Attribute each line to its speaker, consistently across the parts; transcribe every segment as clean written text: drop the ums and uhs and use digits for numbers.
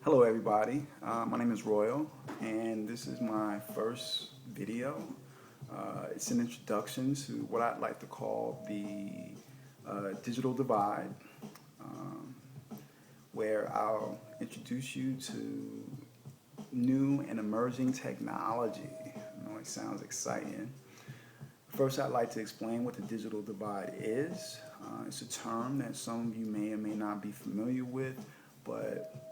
Speaker 1: Hello, everybody. My name is Royal, and this is my first video. It's an introduction to what I'd like to call the digital divide, um, where I'll introduce you to new and emerging technology. I know it sounds exciting. First, I'd like to explain what the digital divide is. It's a term that some of you may or may not be familiar with, but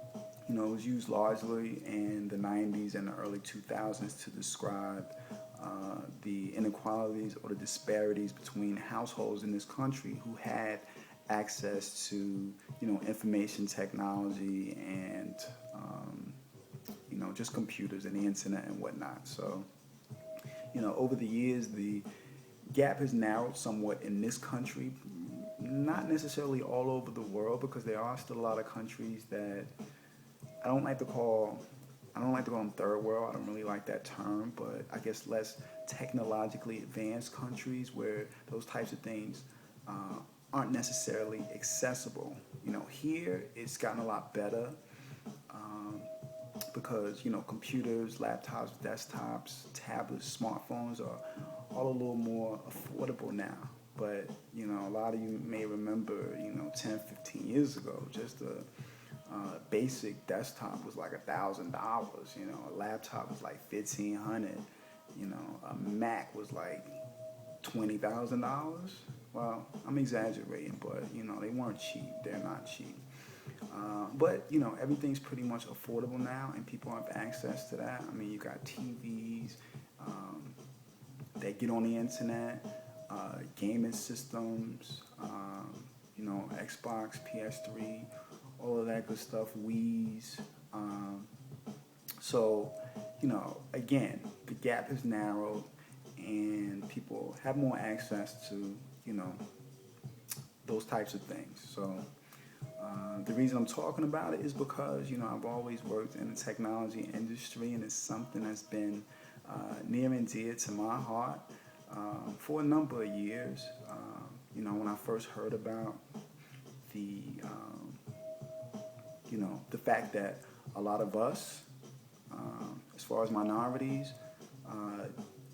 Speaker 1: it was used largely in the 90s and the early 2000s to describe the inequalities or the disparities between households in this country who had access to, information technology and, just computers and the internet and whatnot. So, over the years, the gap has narrowed somewhat in this country, not necessarily all over the world, because there are still a lot of countries that I don't like to call I don't like to call them third world. I don't really like that term, but I guess less technologically advanced countries where those types of things aren't necessarily accessible. Here it's gotten a lot better because computers, laptops, desktops, tablets, smartphones are all a little more affordable now. But a lot of you may remember 10, 15 years ago, just basic desktop was like $1,000. A laptop was like 1,500. A Mac was like $20,000. Well, I'm exaggerating, but they weren't cheap. They're not cheap. But everything's pretty much affordable now, and people have access to that. I mean, you got TVs that get on the internet, gaming systems, Xbox, PS3, all of that good stuff, Wii's. So, again, the gap has narrowed, and people have more access to, those types of things. So, the reason I'm talking about it is because, I've always worked in the technology industry, and it's something that's been near and dear to my heart for a number of years. When I first heard about the, the fact that a lot of us, as far as minorities,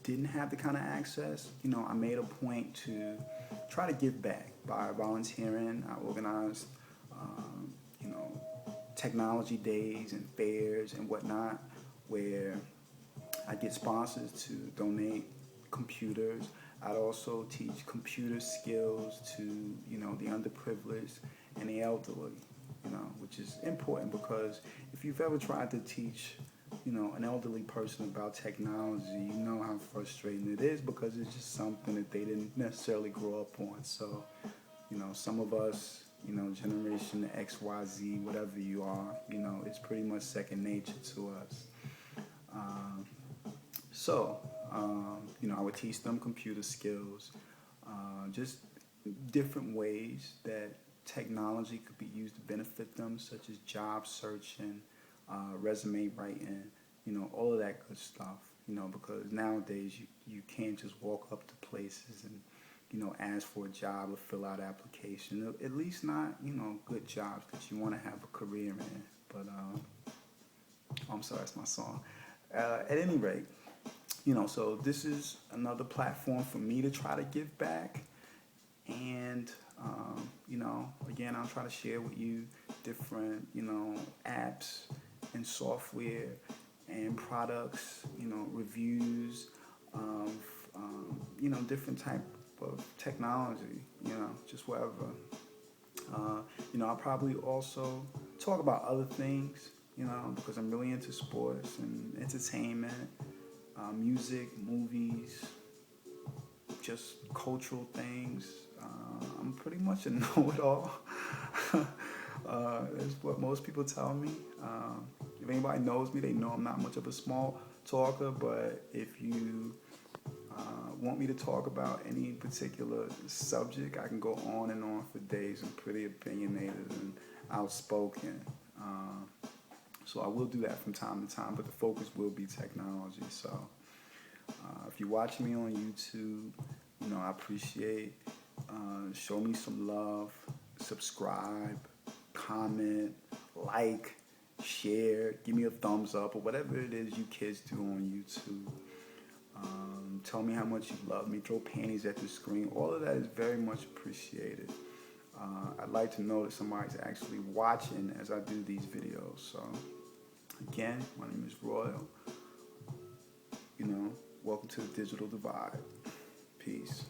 Speaker 1: didn't have the kind of access, I made a point to try to give back by volunteering. I organized, you know, technology days and fairs and whatnot, where I get sponsors to donate computers. I'd also teach computer skills to, the underprivileged and the elderly, which is important because if you've ever tried to teach, an elderly person about technology, you know how frustrating it is because it's just something that they didn't necessarily grow up on. So, some of us, generation X, Y, Z, whatever you are, it's pretty much second nature to us. Um, I would teach them computer skills, just different ways that technology could be used to benefit them, such as job searching, resume writing, all of that good stuff, because nowadays you can't just walk up to places and, ask for a job or fill out application, at least not, good jobs that you want to have a career in. But, I'm sorry, that's my song. At any rate, so this is another platform for me to try to give back. And, again, I'll try to share with you different, apps and software and products, reviews of, different type of technology, just whatever. I'll probably also talk about other things, because I'm really into sports and entertainment, music, movies, just cultural things. I'm pretty much a know-it-all. That's what most people tell me. If anybody knows me, they know I'm not much of a small talker, but if you want me to talk about any particular subject, I can go on and on for days. I'm pretty opinionated and outspoken. So I will do that from time to time, but the focus will be technology. So if you watch me on YouTube, I appreciate. Show me some love, subscribe, comment, like, share, give me a thumbs up, or whatever it is you kids do on YouTube. Tell me how much you love me. Throw panties at the screen. All of that is very much appreciated. I'd like to know that somebody's actually watching as I do these videos. So, again, my name is Royal. Welcome to the Digital Divide. Peace.